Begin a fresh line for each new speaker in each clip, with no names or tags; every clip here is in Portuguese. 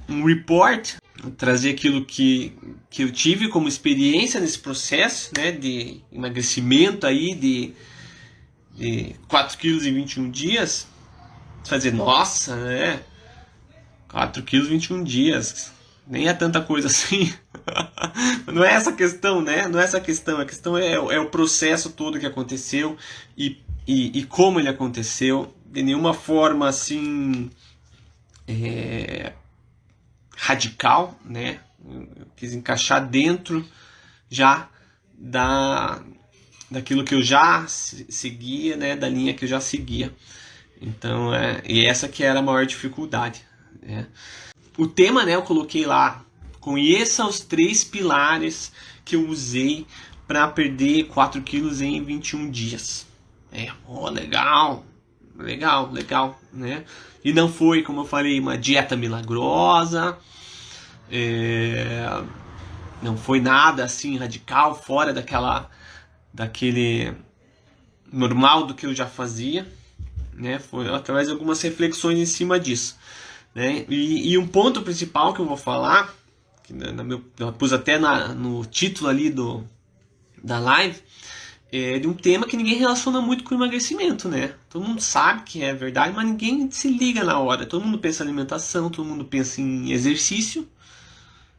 um report, trazer aquilo que eu tive como experiência nesse processo, né, de emagrecimento aí de 4 quilos em 21 dias. Fazer, nossa, né, 4 quilos em 21 dias, nem é tanta coisa assim. Não é essa a questão, né? Não é essa a questão é o processo todo que aconteceu e como ele aconteceu. De nenhuma forma assim radical, né? Eu quis encaixar dentro já daquilo que eu já seguia, né? Da linha que eu já seguia. Então, e essa que era a maior dificuldade, né? O tema, né, eu coloquei lá: conheça os 3 pilares que eu usei para perder 4 quilos em 21 dias. Legal, né? E não foi, como eu falei, uma dieta milagrosa, não foi nada assim radical, fora daquele normal do que eu já fazia, né? Foi através de algumas reflexões em cima disso, né? E um ponto principal que eu vou falar, que eu pus até no título ali da live, é de um tema que ninguém relaciona muito com o emagrecimento, né? Todo mundo sabe que é verdade, mas ninguém se liga na hora. Todo mundo pensa em alimentação, todo mundo pensa em exercício.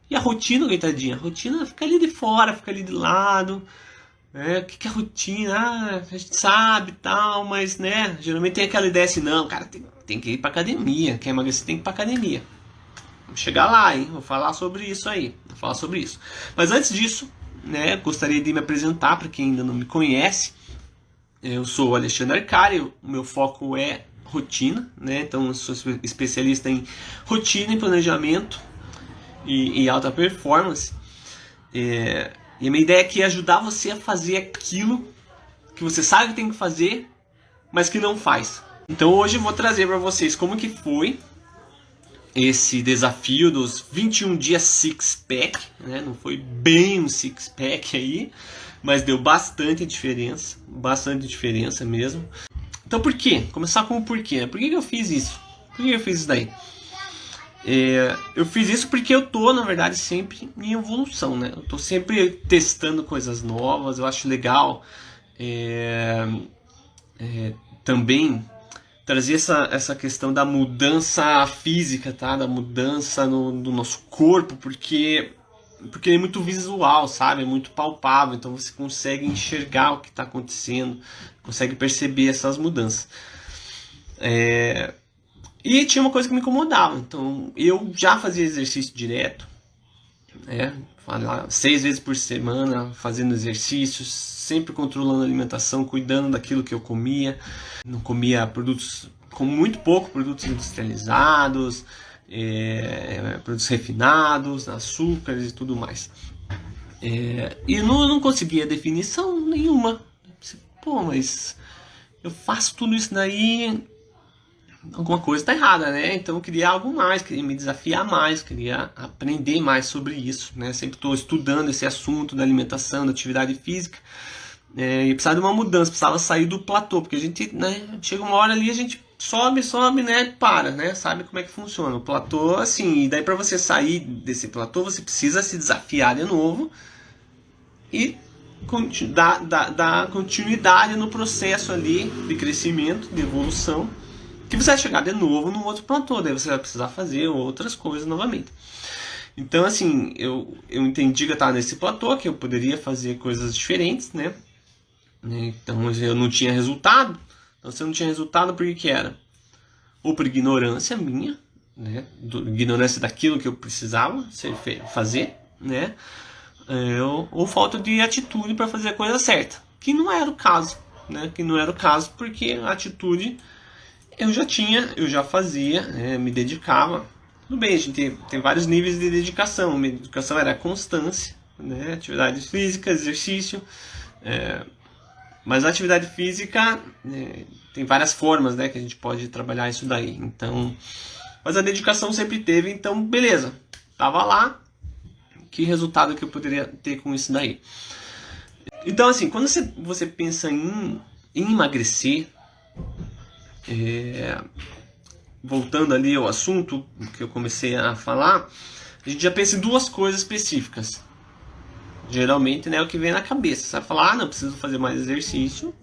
E a rotina, coitadinha, a rotina fica ali de fora, fica ali de lado. O que é rotina? A gente sabe e tal, mas, né, geralmente tem aquela ideia assim: não, cara, tem que ir pra academia. Quer emagrecer, tem que ir pra academia. Vamos chegar lá, hein? Vou falar sobre isso aí. Mas antes disso, né, gostaria de me apresentar para quem ainda não me conhece. Eu sou o Alexandre Arcari, o meu foco é rotina, né? Então eu sou especialista em rotina, em planejamento e alta performance. E a minha ideia aqui é ajudar você a fazer aquilo que você sabe que tem que fazer, mas que não faz. Então hoje eu vou trazer para vocês como que foi esse desafio dos 21 dias six-pack, né? Não foi bem um six-pack aí, mas deu bastante diferença mesmo. Então por quê? Começar com o porquê. Por que eu fiz isso? Por que eu fiz isso daí? Eu fiz isso porque eu tô, na verdade, sempre em evolução, né? Eu tô sempre testando coisas novas, eu acho legal também trazer essa questão da mudança física, tá? Da mudança do nosso corpo, porque ele é muito visual, sabe? É muito palpável, então você consegue enxergar o que está acontecendo, consegue perceber essas mudanças. E tinha uma coisa que me incomodava, então eu já fazia exercício direto, 6 vezes por semana, fazendo exercícios, sempre controlando a alimentação, cuidando daquilo que eu comia. Não comia muito pouco produtos industrializados, produtos refinados, açúcares e tudo mais. E eu não conseguia definição nenhuma. Pô, mas eu faço tudo isso daí, alguma coisa está errada, né? Então eu queria algo mais, queria me desafiar mais, queria aprender mais sobre isso, né? Sempre estou estudando esse assunto da alimentação, da atividade física, e precisava de uma mudança, precisava sair do platô, porque a gente, né, chega uma hora ali, a gente sobe, né, para, né? Sabe como é que funciona o platô, assim, e daí para você sair desse platô, você precisa se desafiar de novo e dar continuidade no processo ali de crescimento, de evolução, que você vai chegar de novo num outro platô, daí você vai precisar fazer outras coisas novamente. Então, assim, eu entendi que eu estava nesse platô, que eu poderia fazer coisas diferentes, né? Então, eu não tinha resultado. Então, se eu não tinha resultado, por que era? Ou por ignorância minha, né? Ignorância daquilo que eu precisava fazer, né? Ou falta de atitude para fazer a coisa certa, que não era o caso, né? Que não era o caso, porque a atitude eu já fazia, me dedicava. Tudo bem, a gente tem vários níveis de dedicação. Minha dedicação era a constância, né? Atividade física, exercício. Mas a atividade física tem várias formas, né, que a gente pode trabalhar isso daí. Então, mas a dedicação sempre teve, então beleza, tava lá. Que resultado que eu poderia ter com isso daí? Então, assim, quando você pensa em emagrecer, voltando ali ao assunto que eu comecei a falar, a gente já pensa em duas coisas específicas. Geralmente, né, é o que vem na cabeça. Você vai falar, não, preciso fazer mais exercício.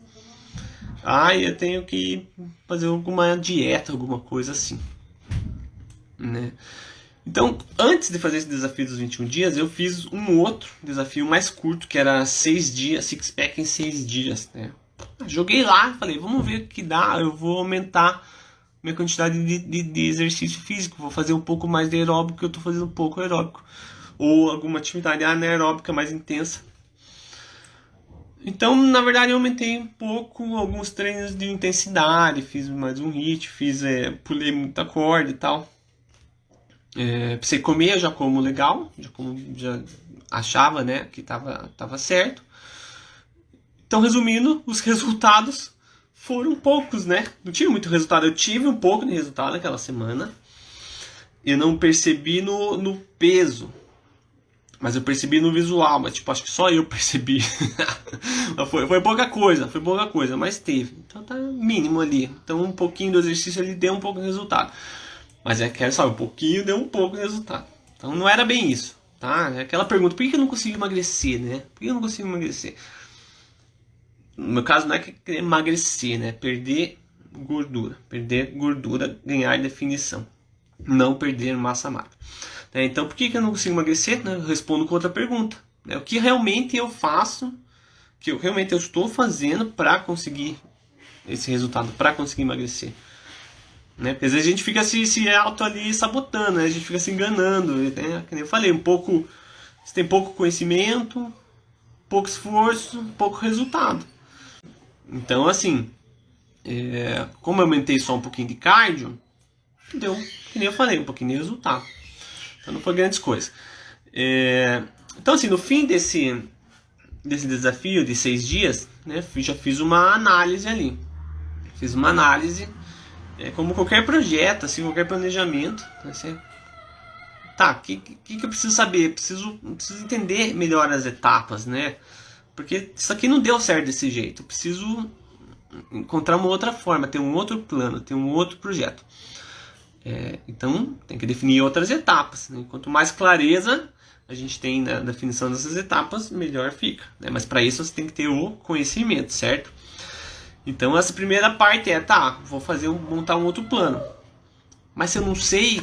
Eu tenho que fazer alguma dieta, alguma coisa assim, né? Então, antes de fazer esse desafio dos 21 dias, eu fiz um outro desafio mais curto, que era 6 dias, six pack em 6 dias, né? Joguei lá, falei, vamos ver o que dá, eu vou aumentar minha quantidade de exercício físico, vou fazer um pouco mais de aeróbico, que eu estou fazendo um pouco aeróbico, ou alguma atividade anaeróbica mais intensa. Então, na verdade, eu aumentei um pouco alguns treinos de intensidade, fiz mais um HIIT, pulei muita corda e tal. Precisei comer, eu já como legal, já achava, né, que tava certo. Então, resumindo, os resultados foram poucos, né? Não tive muito resultado, eu tive um pouco de resultado naquela semana. Eu não percebi no peso, mas eu percebi no visual, mas tipo, acho que só eu percebi. foi pouca coisa, mas teve. Então tá mínimo ali. Então um pouquinho do exercício ele deu um pouco de resultado. Mas quero saber, um pouquinho deu um pouco de resultado. Então não era bem isso, tá? É aquela pergunta, por que eu não consigo emagrecer, né? Por que eu não consigo emagrecer? No meu caso não é que emagrecer, né? Perder gordura, ganhar definição. Não perder massa magra. Então, por que eu não consigo emagrecer? Eu respondo com outra pergunta. O que realmente eu faço, que eu realmente estou fazendo para conseguir esse resultado, para conseguir emagrecer? Porque às vezes a gente fica se auto ali sabotando, né? A gente fica se enganando. Né? Que nem eu falei, você tem pouco conhecimento, pouco esforço, pouco resultado. Então, assim, como eu aumentei só um pouquinho de cardio, deu, que nem eu falei, um pouquinho de resultado. Então não foi grandes coisas. Então, assim, no fim desse desafio de 6 dias, né, já fiz uma análise ali. Fiz uma análise, como qualquer projeto, assim, qualquer planejamento. Assim, o que eu preciso saber? Preciso entender melhor as etapas, né? Porque isso aqui não deu certo desse jeito. Eu preciso encontrar uma outra forma, ter um outro plano, ter um outro projeto. Então, tem que definir outras etapas. Né? Quanto mais clareza a gente tem na definição dessas etapas, melhor fica. Né? Mas para isso você tem que ter o conhecimento, certo? Então, essa primeira parte vou montar um outro plano. Mas se eu não sei,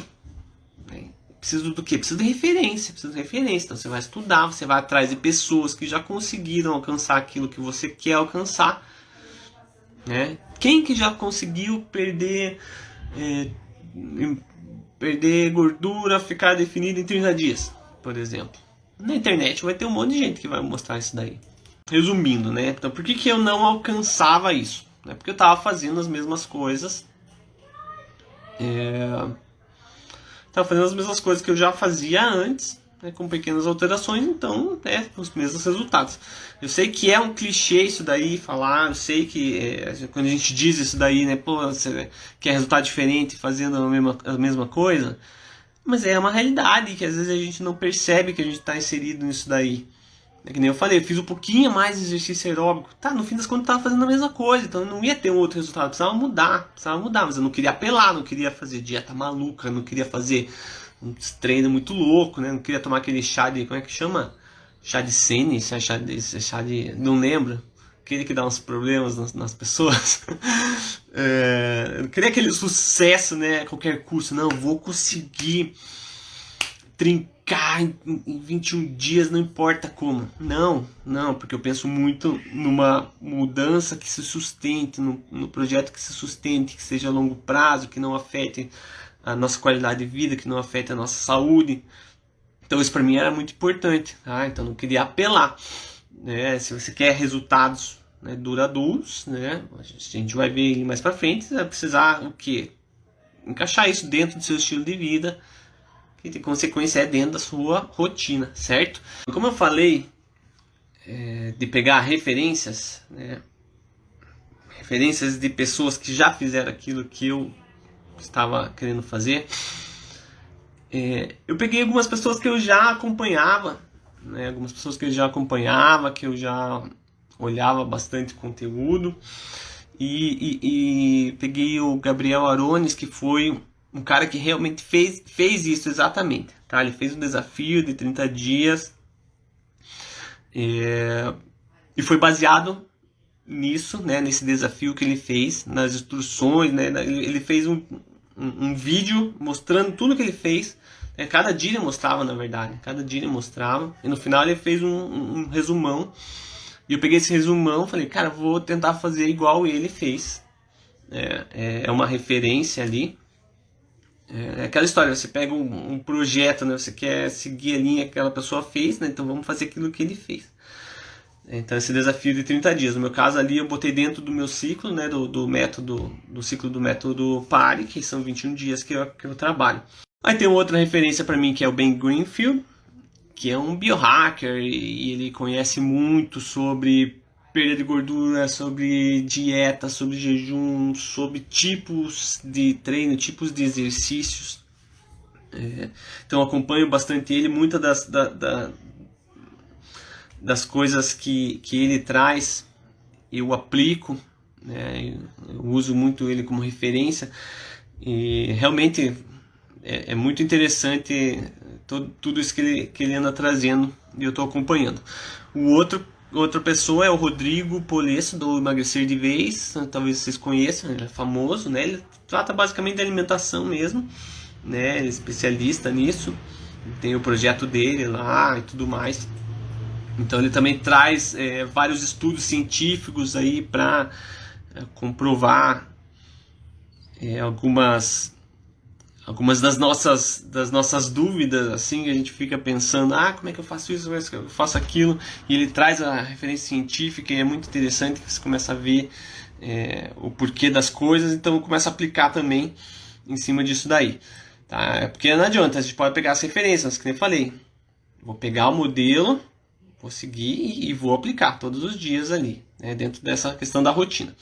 né? Preciso do quê? Preciso de referência. Então, você vai estudar, você vai atrás de pessoas que já conseguiram alcançar aquilo que você quer alcançar. Né? Quem que já conseguiu perder gordura, ficar definido em 30 dias, por exemplo? Na internet vai ter um monte de gente que vai mostrar isso daí. Resumindo, né? Então, por que eu não alcançava isso? Porque eu estava fazendo as mesmas coisas. Estava fazendo as mesmas coisas que eu já fazia antes, né, com pequenas alterações, então, os mesmos resultados. Eu sei que é um clichê isso daí, falar, eu sei que quando a gente diz isso daí, né, você quer resultado diferente fazendo a mesma coisa, mas é uma realidade que às vezes a gente não percebe que a gente está inserido nisso daí. Que nem eu falei, eu fiz um pouquinho mais de exercício aeróbico, no fim das contas eu estava fazendo a mesma coisa, então eu não ia ter um outro resultado, precisava mudar, mas eu não queria apelar, não queria fazer dieta maluca, não queria fazer um treino muito louco, né? Não queria tomar aquele chá de, como é que chama? Chá de Sene, chá de, não lembro, aquele que dá uns problemas nas pessoas. Eu não queria aquele sucesso, né, a qualquer custo, não, vou conseguir trincar em 21 dias, não importa como. Não, porque eu penso muito numa mudança que se sustente, no projeto que se sustente, que seja a longo prazo, que não afete a nossa qualidade de vida, que não afete a nossa saúde. Então isso para mim era muito importante. Então não queria apelar. Né? Se você quer resultados, né, duradouros, né, a gente vai ver mais para frente, você vai precisar o quê? Encaixar isso dentro do seu estilo de vida, que de consequência é dentro da sua rotina, certo? Como eu falei, de pegar referências, né, referências de pessoas que já fizeram aquilo que eu estava querendo fazer, eu peguei algumas pessoas que eu já acompanhava, né, que eu já olhava bastante conteúdo, e peguei o Gabriel Arones, que foi um cara que realmente fez isso exatamente, tá? Ele fez um desafio de 30 dias e foi baseado nisso, né? Nesse desafio que ele fez, nas instruções, né? Ele fez um vídeo mostrando tudo que ele fez, né? Cada dia ele mostrava, na verdade, cada dia ele mostrava, e no final ele fez um resumão. E eu peguei esse resumão e falei, cara, vou tentar fazer igual ele fez. É uma referência ali. É aquela história, você pega um projeto, né? Você quer seguir a linha que aquela pessoa fez, né? Então vamos fazer aquilo que ele fez. Então esse desafio de 30 dias. No meu caso ali eu botei dentro do meu ciclo, né? Do ciclo do método PARE, que são 21 dias que eu trabalho. Aí tem outra referência para mim que é o Ben Greenfield, que é um biohacker e ele conhece muito sobre perda de gordura, sobre dieta, sobre jejum, sobre tipos de treino, tipos de exercícios. Então eu acompanho bastante ele, muitas das coisas que ele traz eu aplico, né? Eu uso muito ele como referência e realmente é muito interessante tudo isso que ele anda trazendo e eu estou acompanhando. Outra pessoa é o Rodrigo Polesso, do Emagrecer de Vez, talvez vocês conheçam, ele é famoso, né? Ele trata basicamente de alimentação mesmo, né? Ele é especialista nisso, tem o projeto dele lá e tudo mais. Então ele também traz vários estudos científicos aí para comprovar algumas das nossas dúvidas, assim, a gente fica pensando, como é que eu faço isso, como é que eu faço aquilo, e ele traz a referência científica e é muito interessante que você começa a ver o porquê das coisas, então começa a aplicar também em cima disso daí, tá? Porque não adianta, a gente pode pegar as referências, que nem eu falei, vou pegar o modelo, vou seguir e vou aplicar todos os dias ali, né, dentro dessa questão da rotina.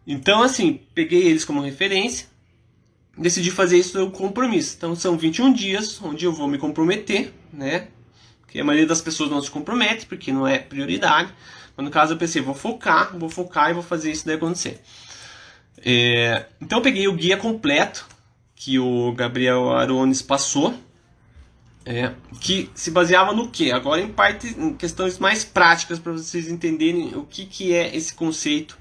Então, assim, peguei eles como referência, decidi fazer isso no compromisso. Então são 21 dias onde eu vou me comprometer, né? Porque a maioria das pessoas não se compromete porque não é prioridade. Mas no caso eu pensei, vou focar e vou fazer isso daí acontecer. Então eu peguei o guia completo que o Gabriel Arones passou, que se baseava no quê? Agora em questões mais práticas para vocês entenderem o que é esse conceito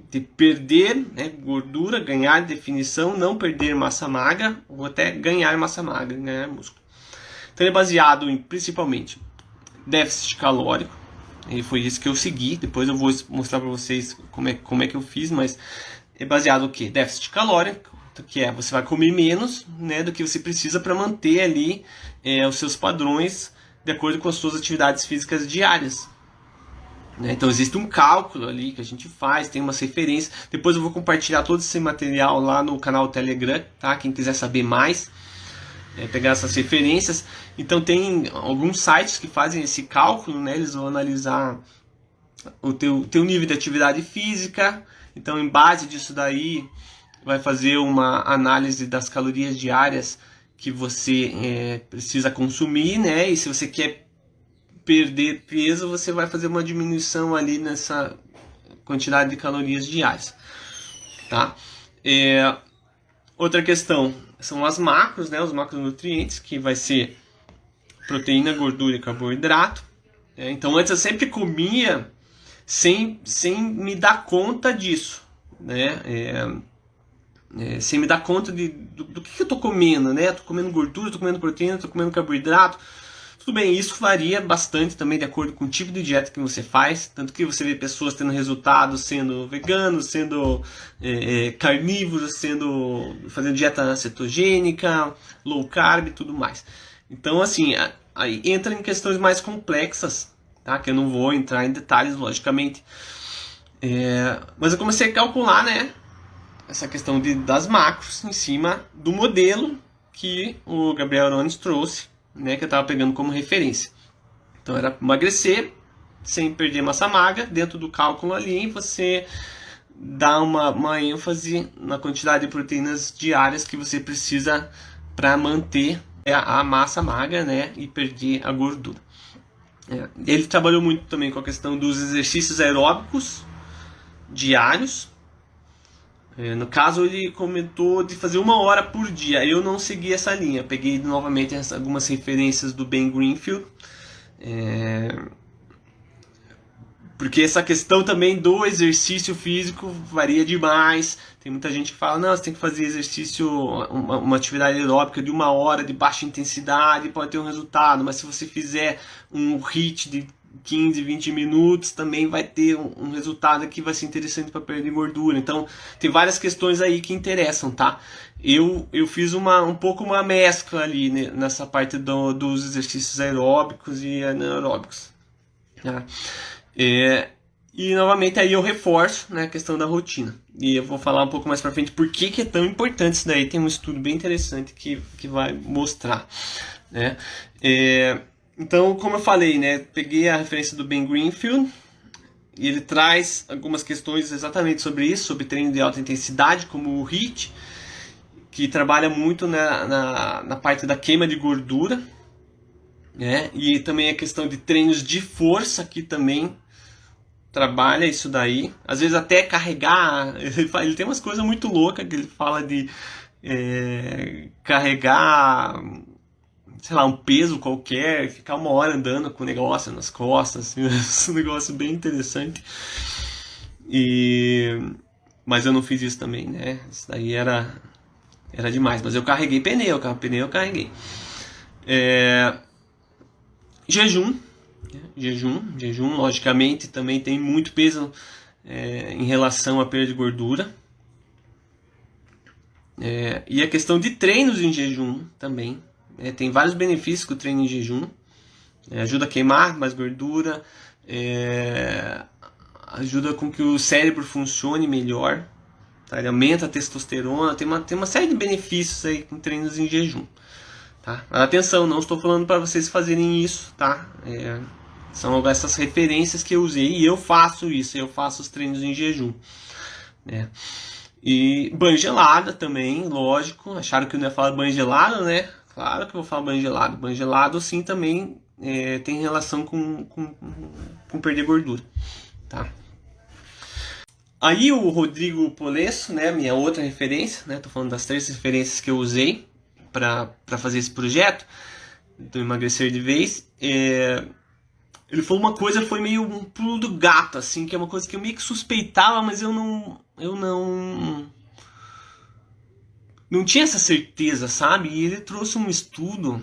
de perder, né, gordura, ganhar definição, não perder massa magra, ou até ganhar massa magra, ganhar músculo. Então ele é baseado em, principalmente, déficit calórico, e foi isso que eu segui, depois eu vou mostrar para vocês como é que eu fiz, mas é baseado no quê? Déficit calórico, que você vai comer menos, né, do que você precisa para manter ali os seus padrões de acordo com as suas atividades físicas diárias. Então existe um cálculo ali que a gente faz, tem umas referências. Depois eu vou compartilhar todo esse material lá no canal Telegram, tá? Quem quiser saber mais, pegar essas referências. Então tem alguns sites que fazem esse cálculo, né? Eles vão analisar o teu nível de atividade física. Então em base disso daí vai fazer uma análise das calorias diárias que você precisa consumir, né? E se você quer perder peso, você vai fazer uma diminuição ali nessa quantidade de calorias diárias, tá? Outra questão são as macros, né? Os macronutrientes, que vai ser proteína, gordura e carboidrato. Então antes eu sempre comia sem me dar conta disso, né? Sem me dar conta do que eu tô comendo, né? Tô comendo gordura, tô comendo proteína, tô comendo carboidrato. Tudo bem, isso varia bastante também de acordo com o tipo de dieta que você faz, tanto que você vê pessoas tendo resultados sendo veganos, sendo carnívoros, fazendo dieta cetogênica, low carb e tudo mais. Então, assim, aí entra em questões mais complexas, tá? Que eu não vou entrar em detalhes, logicamente. Mas eu comecei a calcular, né, essa questão das macros em cima do modelo que o Gabriel Arones trouxe, né, que eu estava pegando como referência. Então era emagrecer sem perder massa magra, dentro do cálculo ali você dá uma ênfase na quantidade de proteínas diárias que você precisa para manter a massa magra, né, e perder a gordura. Ele trabalhou muito também com a questão dos exercícios aeróbicos, diários. No caso, ele comentou de fazer 1 hora por dia. Eu não segui essa linha. Peguei novamente algumas referências do Ben Greenfield. Porque essa questão também do exercício físico varia demais. Tem muita gente que fala, não, você tem que fazer exercício, uma atividade aeróbica de 1 hora de baixa intensidade, pode ter um resultado. Mas se você fizer um HIIT de 15, 20 minutos, também vai ter um resultado que vai ser interessante para perder gordura. Então, tem várias questões aí que interessam, tá? Eu fiz um pouco uma mescla ali, né, nessa parte dos exercícios aeróbicos e anaeróbicos. Tá? E novamente aí eu reforço, né, a questão da rotina. E eu vou falar um pouco mais pra frente por que é tão importante isso daí. Tem um estudo bem interessante que vai mostrar, né? Então, como eu falei, né, peguei a referência do Ben Greenfield e ele traz algumas questões exatamente sobre isso, sobre treino de alta intensidade, como o HIIT, que trabalha muito na parte da queima de gordura, né? E também a questão de treinos de força, que também trabalha isso daí. Às vezes até carregar, ele tem umas coisas muito loucas que ele fala de carregar, sei lá, um peso qualquer, ficar 1 hora andando com o negócio nas costas, assim, um negócio bem interessante. Mas eu não fiz isso também, né? Isso daí era demais. Mas eu carreguei pneu eu carreguei. Jejum, logicamente, também tem muito peso em relação à perda de gordura. E a questão de treinos em jejum também. Tem vários benefícios com o treino em jejum. Ajuda a queimar mais gordura, ajuda com que o cérebro funcione melhor, tá? Ele aumenta a testosterona, tem uma série de benefícios aí com treinos em jejum. Tá? Mas atenção, não estou falando para vocês fazerem isso, tá? São essas referências que eu usei e eu faço isso, eu faço os treinos em jejum, né? E banho gelado também, lógico. Acharam que eu não ia falar banho gelado, né? Claro que eu vou falar banho gelado. Banho gelado sim também tem relação com perder gordura, tá? Aí o Rodrigo Polesso, né, minha outra referência, né? Tô falando das 3 referências que eu usei para fazer esse projeto do emagrecer de vez. Ele falou uma coisa, foi meio um pulo do gato, assim, que é uma coisa que eu meio que suspeitava, mas eu não tinha essa certeza, sabe? E ele trouxe um estudo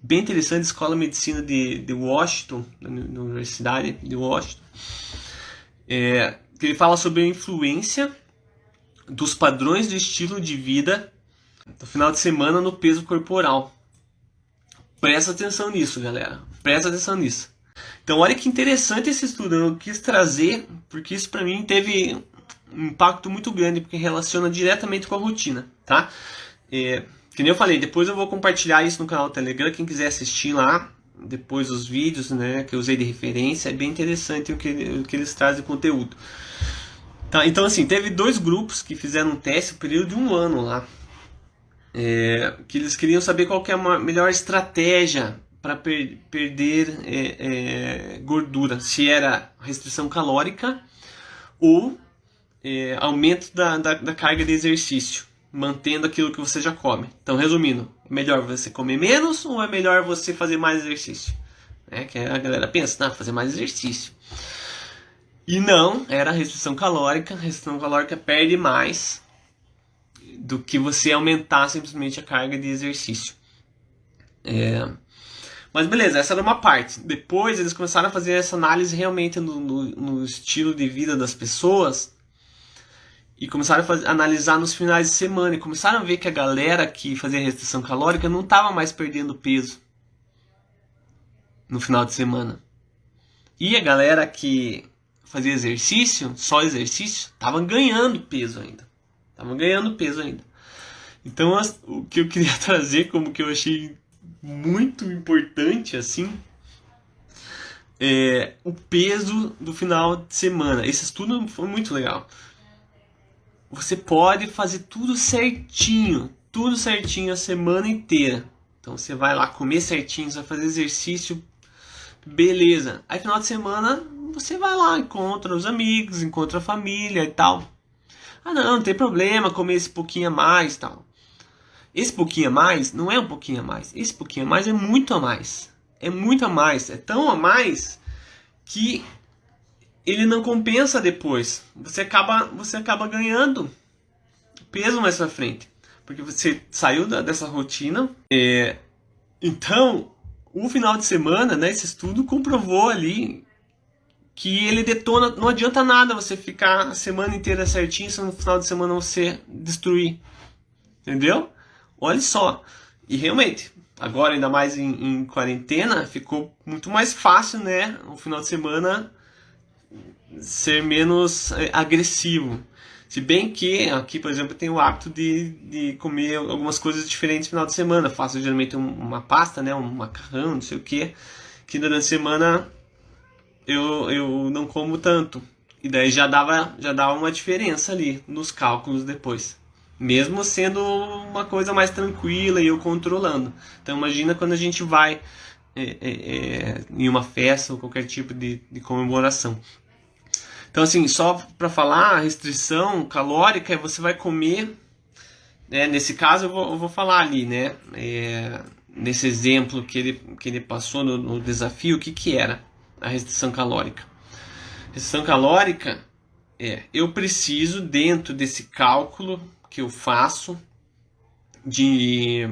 bem interessante da Escola de Medicina de Washington, da Universidade de Washington, que ele fala sobre a influência dos padrões de estilo de vida no final de semana no peso corporal. Presta atenção nisso, galera. Presta atenção nisso. Então, olha que interessante esse estudo. Eu quis trazer, porque isso para mim teve um impacto muito grande, porque relaciona diretamente com a rotina, tá? Que nem eu falei, depois eu vou compartilhar isso no canal do Telegram. Quem quiser assistir lá, depois os vídeos, né, que eu usei de referência, é bem interessante o que eles trazem de conteúdo. Tá, então, assim, teve 2 grupos que fizeram um teste no período de 1 ano lá. Que eles queriam saber qual que é a melhor estratégia para perder gordura, se era restrição calórica ou aumento da carga de exercício, mantendo aquilo que você já come. Então, resumindo, é melhor você comer menos ou é melhor você fazer mais exercício? Que a galera pensa, fazer mais exercício. E não, era restrição calórica. Restrição calórica perde mais do que você aumentar simplesmente a carga de exercício. Mas beleza, essa era uma parte. Depois eles começaram a fazer essa análise realmente no estilo de vida das pessoas e começaram a analisar nos finais de semana e começaram a ver que a galera que fazia restrição calórica não estava mais perdendo peso no final de semana. E a galera que fazia exercício, só exercício, estava ganhando peso ainda. Então, o que eu queria trazer, como que eu achei muito importante, assim, o peso do final de semana. Esse estudo foi muito legal. Você pode fazer tudo certinho a semana inteira. Então, você vai lá comer certinho, você vai fazer exercício Beleza. Aí final de semana você vai lá, encontra os amigos, encontra a família e tal. Ah não, não tem problema comer esse pouquinho a mais e tal. Esse pouquinho a mais não é um pouquinho a mais. Esse pouquinho a mais é muito a mais. É muito a mais. É tão a mais que ele não compensa depois. Você acaba ganhando peso mais pra frente. Porque você saiu dessa rotina. Então, o final de semana, né, esse estudo comprovou ali que ele detona. Não adianta nada você ficar a semana inteira certinho se no final de semana você destruir. Entendeu? Olha só. E realmente, agora ainda mais em quarentena, ficou muito mais fácil, né? O final de semana ser menos agressivo. Se bem que aqui, por exemplo, eu tenho o hábito de comer algumas coisas diferentes no final de semana. Faço geralmente uma pasta, né? Um macarrão, não sei o que durante a semana eu não como tanto. E daí já dava uma diferença ali nos cálculos depois. Mesmo sendo uma coisa mais tranquila e eu controlando. Então imagina quando a gente vai em uma festa ou qualquer tipo de comemoração. Então assim, só para falar, a restrição calórica é você vai comer, né, nesse caso eu vou falar ali, né, nesse exemplo que ele passou no desafio, o que era a restrição calórica? Restrição calórica eu preciso, dentro desse cálculo que eu faço de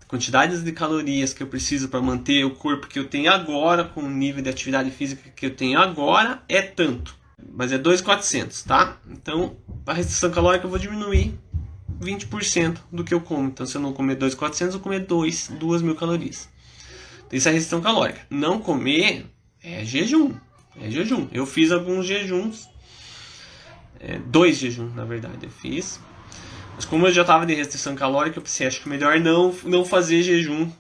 quantidades de calorias que eu preciso para manter o corpo que eu tenho agora, com o nível de atividade física que eu tenho agora, é tanto. Mas é 2.400, tá? Então, a restrição calórica eu vou diminuir 20% do que eu como. Então, se eu não comer 2.400, eu vou comer 2.000 calorias. Então, isso é a restrição calórica. Não comer é jejum. É jejum. Eu fiz alguns jejuns. 2 jejuns, na verdade, eu fiz. Mas como eu já estava de restrição calórica, eu pensei, acho que melhor não fazer jejum.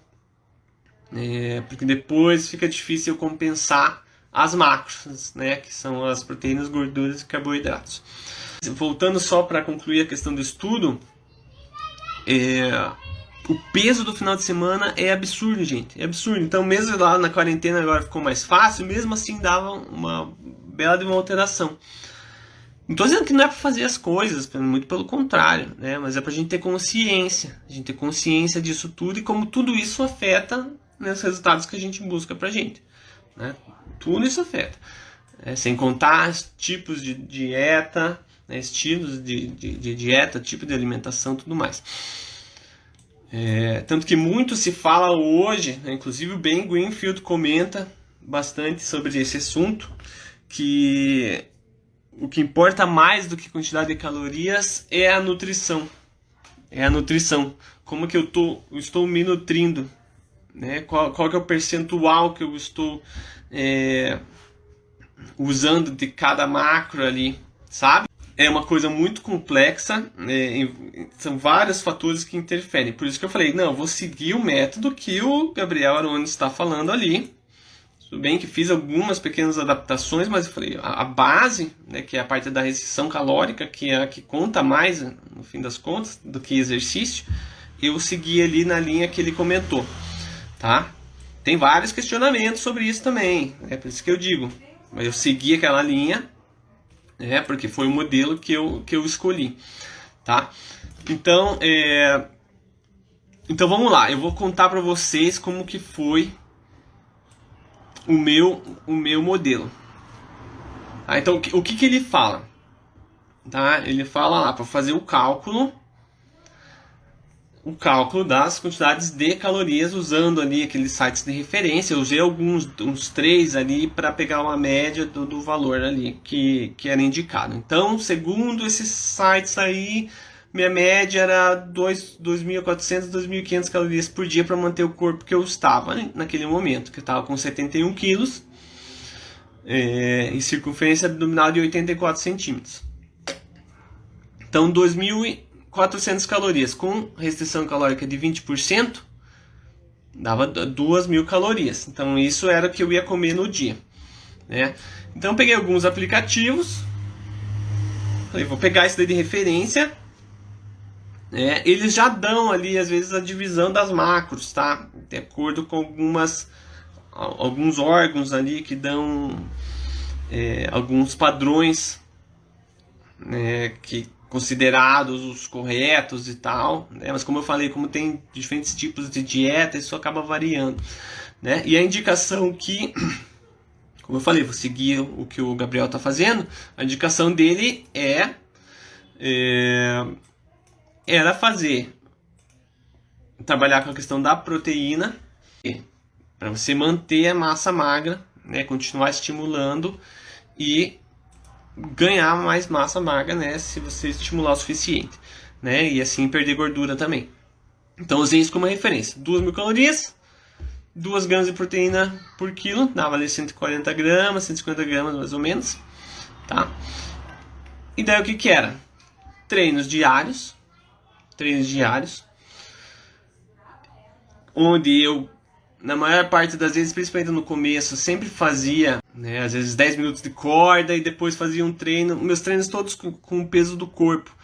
Porque depois fica difícil eu compensar as macros, né? Que são as proteínas, gorduras e carboidratos. Voltando só para concluir a questão do estudo, o peso do final de semana é absurdo, gente. É absurdo. Então, mesmo lá na quarentena agora ficou mais fácil, mesmo assim dava uma bela de uma alteração. Não estou dizendo que não é para fazer as coisas, muito pelo contrário, né? Mas é para a gente ter consciência. A gente ter consciência disso tudo e como tudo isso afeta, né, os resultados que a gente busca para a gente. Né? Tudo isso afeta. Sem contar tipos de dieta, né, estilos de dieta, tipo de alimentação e tudo mais. Tanto que muito se fala hoje, né, inclusive o Ben Greenfield comenta bastante sobre esse assunto, que o que importa mais do que a quantidade de calorias é a nutrição. É a nutrição. Como que eu estou me nutrindo? Né? Qual que é o percentual que eu estou usando de cada macro ali, sabe? É uma coisa muito complexa, são vários fatores que interferem. Por isso que eu falei, não, eu vou seguir o método que o Gabriel Aroni está falando ali. Tudo bem que fiz algumas pequenas adaptações, mas eu falei, a base, né, que é a parte da restrição calórica, que é a que conta mais, no fim das contas, do que exercício, eu segui ali na linha que ele comentou, tá? Tem vários questionamentos sobre isso também, é por isso que eu digo, mas eu segui aquela linha, porque foi o modelo que eu escolhi, tá? Então, então vamos lá, eu vou contar para vocês como que foi o meu modelo. Então, o que ele fala? Tá? Ele fala lá para fazer o cálculo das quantidades de calorias usando ali aqueles sites de referência. Eu usei uns 3 ali para pegar uma média do valor ali que era indicado. Então, segundo esses sites aí, minha média era 2.400, 2.500 calorias por dia para manter o corpo que eu estava, né, naquele momento, que eu estava com 71 quilos e circunferência abdominal de 84 centímetros. Então, 2.400 calorias com restrição calórica de 20% dava 2.000 calorias. Então, isso era o que eu ia comer no dia, né? Então, eu peguei alguns aplicativos, falei, vou pegar esse daí de referência. Eles já dão ali, às vezes, a divisão das macros, tá? De acordo com alguns órgãos ali que dão alguns padrões, né, que considerados os corretos e tal, né? Mas como eu falei, como tem diferentes tipos de dieta, isso acaba variando, né? E a indicação que, como eu falei, vou seguir o que o Gabriel está fazendo, a indicação dele era trabalhar com a questão da proteína para você manter a massa magra, né? Continuar estimulando e ganhar mais massa magra, né, se você estimular o suficiente, né, e assim perder gordura também. Então usei isso como referência. 2.000 calorias, 2 gramas de proteína por quilo, dava ali 140 gramas, 150 gramas mais ou menos, tá? E daí o que era? Treinos diários, onde eu, na maior parte das vezes, principalmente no começo, sempre fazia, né, às vezes 10 minutos de corda e depois fazia um treino, meus treinos todos com o peso do corpo,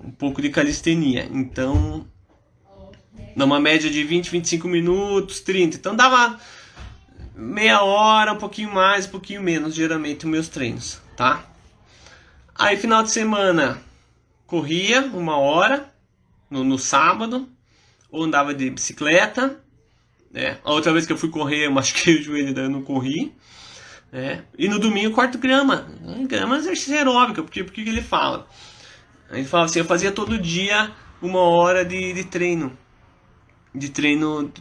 um pouco de calistenia, então numa média de 20, 25 minutos, 30, então dava meia hora, um pouquinho mais, um pouquinho menos, geralmente, os meus treinos, tá? Aí final de semana corria 1 hora no sábado, ou andava de bicicleta, né? A outra vez que eu fui correr, eu machuquei o joelho, daí eu não corri, né? E no domingo corto grama. Grama é exercício aeróbico, porque ele fala? Ele fala assim, eu fazia todo dia 1 hora de treino. De treino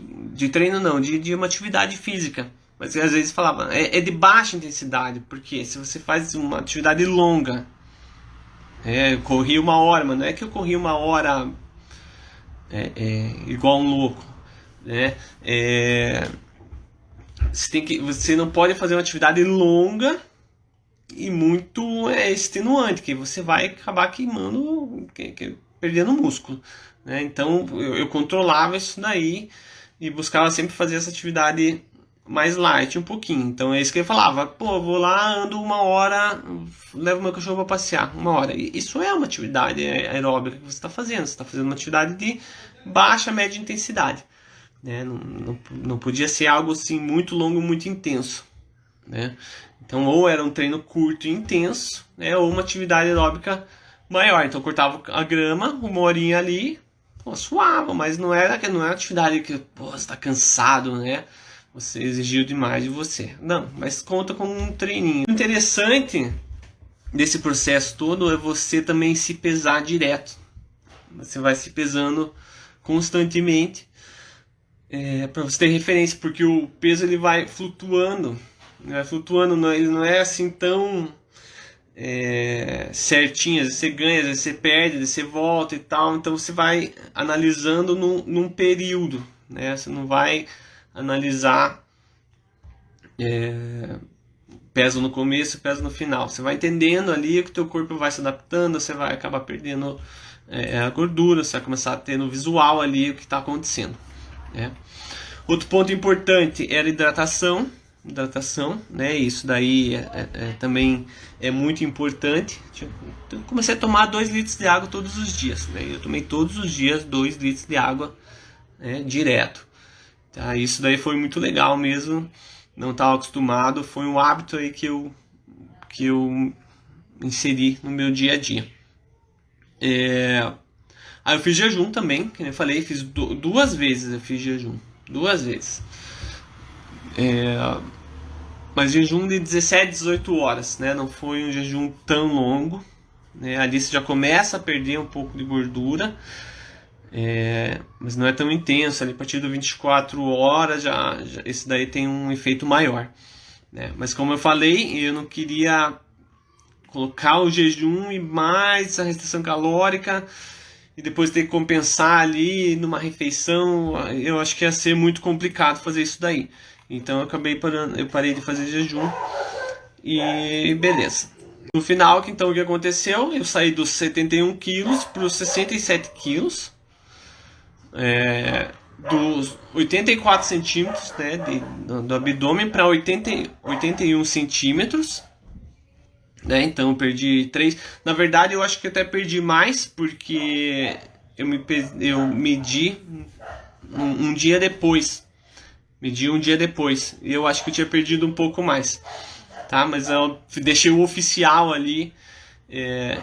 não, de uma atividade física. Mas às vezes falava, é de baixa intensidade, porque se você faz uma atividade longa, eu corri 1 hora, mas não é que eu corri 1 hora igual um louco, né? Você não pode fazer uma atividade longa e muito extenuante, que você vai acabar queimando, perdendo músculo, né? Então eu controlava isso daí e buscava sempre fazer essa atividade mais light um pouquinho. Então é isso que eu falava, pô, vou lá, ando 1 hora, levo meu cachorro para passear 1 hora. E isso é uma atividade aeróbica que você está fazendo. Você está fazendo uma atividade de baixa, média intensidade, né? Não podia ser algo assim muito longo, muito intenso, né? Então ou era um treino curto e intenso, né? Ou uma atividade aeróbica maior. Então eu cortava a grama, 1 horinha ali, pô, suava, mas não era atividade que, pô, você está cansado, né? Você exigiu demais de você. Não, mas conta com um treininho. O interessante desse processo todo é você também se pesar direto. Você vai se pesando constantemente, para você ter referência, porque o peso ele vai flutuando. Ele não é assim tão certinho. Às vezes você ganha, às vezes você perde, às vezes você volta e tal. Então você vai analisando num período, né? Você não vai analisar peso no começo, peso no final. Você vai entendendo ali que o teu corpo vai se adaptando, você vai acabar perdendo a gordura, você vai começar a ter no visual ali o que está acontecendo, né? Outro ponto importante era hidratação, né? Isso daí também é muito importante. Eu comecei a tomar 2 litros de água todos os dias, né? Eu tomei todos os dias 2 litros de água, direto. Tá, isso daí foi muito legal mesmo, não estava acostumado, foi um hábito aí que eu inseri no meu dia a dia. Aí eu fiz jejum também, que eu falei, fiz 2 vezes, eu fiz jejum, 2 vezes. Mas jejum de 17, 18 horas, né? Não foi um jejum tão longo, né? Ali você já começa a perder um pouco de gordura, mas não é tão intenso. Ali a partir de 24 horas já esse daí tem um efeito maior, né? Mas como eu falei, eu não queria colocar o jejum e mais a restrição calórica e depois ter que compensar ali numa refeição. Eu acho que ia ser muito complicado fazer isso daí. Então eu parei de fazer jejum e beleza. No final, então, o que aconteceu? Eu saí dos 71 quilos para os 67 quilos. Dos 84 centímetros, né, do abdômen para 81 centímetros, né? Então eu perdi 3. Na verdade eu acho que até perdi mais, porque eu medi um dia depois, Medi um dia depois. E eu acho que eu tinha perdido um pouco mais. Tá? Mas eu deixei o oficial ali.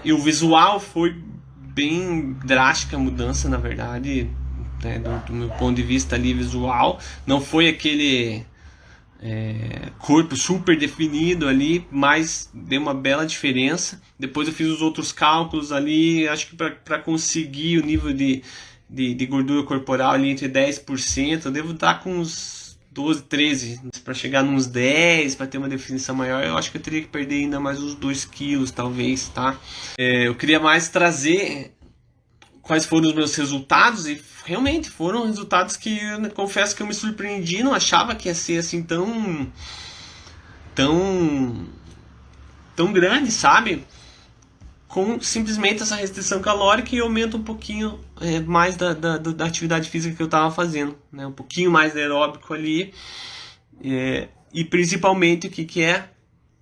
E o visual foi bem drástica a mudança, na verdade, né, do meu ponto de vista ali visual. Não foi aquele corpo super definido ali, mas deu uma bela diferença. Depois eu fiz os outros cálculos ali, acho que para conseguir o nível de gordura corporal ali entre 10%, eu devo estar com uns 12, 13, para chegar nos 10, para ter uma definição maior, eu acho que eu teria que perder ainda mais uns 2 quilos, talvez, tá? Eu queria mais trazer quais foram os meus resultados, e realmente foram resultados que eu confesso que eu me surpreendi, não achava que ia ser assim tão grande, sabe? Com simplesmente essa restrição calórica e aumenta um pouquinho mais da atividade física que eu estava fazendo, né? Um pouquinho mais aeróbico ali, e principalmente o que é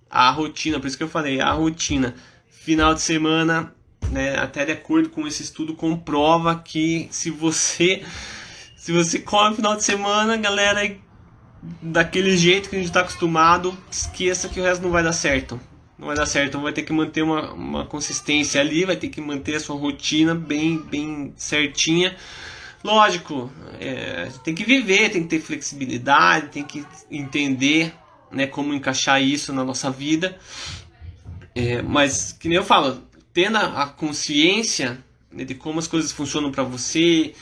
a rotina, por isso que eu falei, a rotina, final de semana, né, até de acordo com esse estudo, comprova que se você come no final de semana, galera, daquele jeito que a gente está acostumado, esqueça que o resto não vai dar certo. Não vai dar certo, então vai ter que manter uma consistência ali, vai ter que manter a sua rotina bem certinha. Lógico, tem que viver, tem que ter flexibilidade, tem que entender, né, como encaixar isso na nossa vida. Mas, que nem eu falo, tendo a consciência, né, de como as coisas funcionam para você,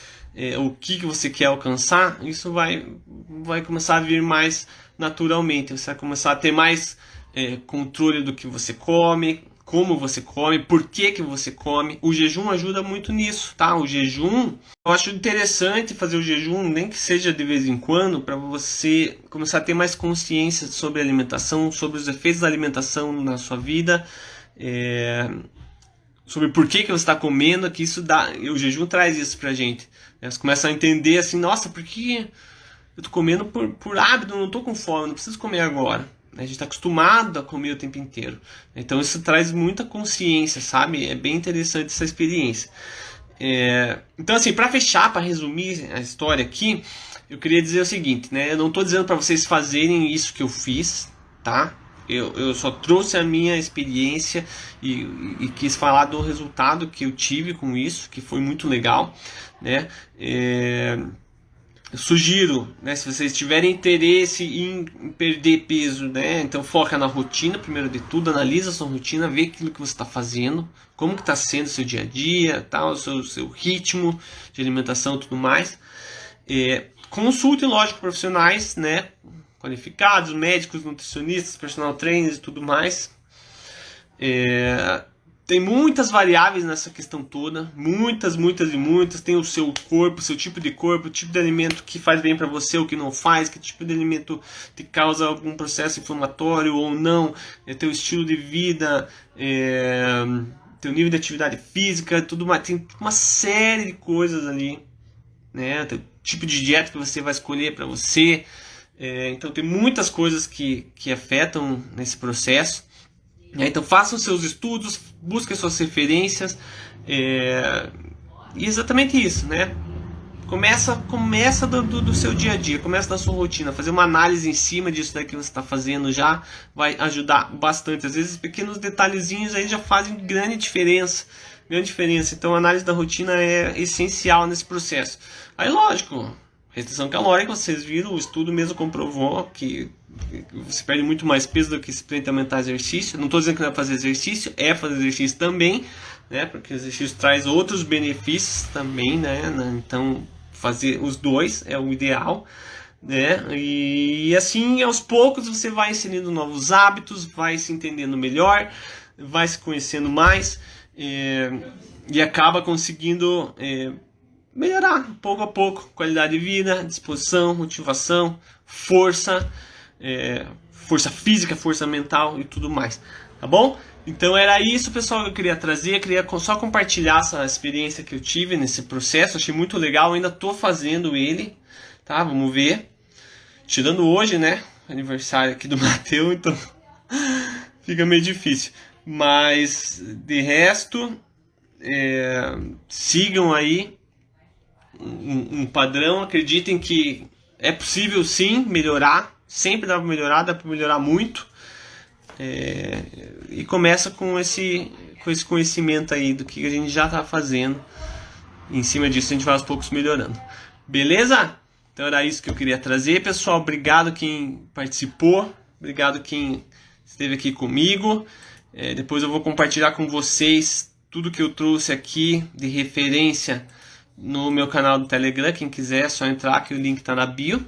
o que você quer alcançar, isso vai começar a vir mais naturalmente. Você vai começar a ter mais controle do que você come, como você come, por que você come. O jejum ajuda muito nisso, tá? O jejum, eu acho interessante fazer o jejum, nem que seja de vez em quando, para você começar a ter mais consciência sobre a alimentação, sobre os efeitos da alimentação na sua vida, sobre por que você está comendo, que isso dá, o jejum traz isso pra gente. Você começa a entender assim, nossa, por que eu tô comendo por hábito, não tô com fome, não preciso comer agora. A gente está acostumado a comer o tempo inteiro. Então isso traz muita consciência, sabe? É bem interessante essa experiência. Então assim, para fechar, para resumir a história aqui, eu queria dizer o seguinte, né? Eu não estou dizendo para vocês fazerem isso que eu fiz, tá? Eu só trouxe a minha experiência e quis falar do resultado que eu tive com isso, que foi muito legal, né? Eu sugiro, né, se vocês tiverem interesse em perder peso, né, então foca na rotina, primeiro de tudo, analisa a sua rotina, vê aquilo que você está fazendo, como que está sendo o seu dia a dia, tá, o seu ritmo de alimentação e tudo mais. Consulte, lógico, profissionais, né, qualificados, médicos, nutricionistas, personal trainers e tudo mais. Tem muitas variáveis nessa questão toda, muitas. Tem o seu corpo, o seu tipo de corpo, o tipo de alimento que faz bem para você, o que não faz, que tipo de alimento te causa algum processo inflamatório ou não, teu estilo de vida, teu nível de atividade física, tudo mais. Tem uma série de coisas ali, né? O tipo de dieta que você vai escolher para você. Então tem muitas coisas que afetam nesse processo. Então façam seus estudos, busquem suas referências, e exatamente isso, né? Começa do seu dia a dia, começa da sua rotina, fazer uma análise em cima disso daí que você está fazendo já vai ajudar bastante. Às vezes pequenos detalhezinhos aí já fazem grande diferença. Então a análise da rotina é essencial nesse processo. Aí lógico, restrição calórica, vocês viram, o estudo mesmo comprovou que você perde muito mais peso do que simplesmente aumentar exercício. Não estou dizendo que não é fazer exercício, é fazer exercício também, né? Porque o exercício traz outros benefícios também, né? Então fazer os dois é o ideal, né? E assim aos poucos você vai inserindo novos hábitos, vai se entendendo melhor, vai se conhecendo mais, e acaba conseguindo melhorar pouco a pouco qualidade de vida, disposição, motivação, força física, força mental e tudo mais, tá bom? Então era isso, pessoal, que eu queria trazer. Queria só compartilhar essa experiência que eu tive nesse processo. Achei muito legal, ainda tô fazendo ele, tá? Vamos ver, tirando hoje, né, aniversário aqui do Mateus, então fica meio difícil, mas de resto sigam aí um padrão. Acreditem que É possível sim melhorar, sempre dá para melhorar muito. E começa com esse conhecimento aí do que a gente já está fazendo. Em cima disso a gente vai aos poucos melhorando. Beleza? Então era isso que eu queria trazer, pessoal. Obrigado quem participou, obrigado quem esteve aqui comigo. Depois eu vou compartilhar com vocês tudo que eu trouxe aqui de referência no meu canal do Telegram. Quem quiser é só entrar, que o link está na bio.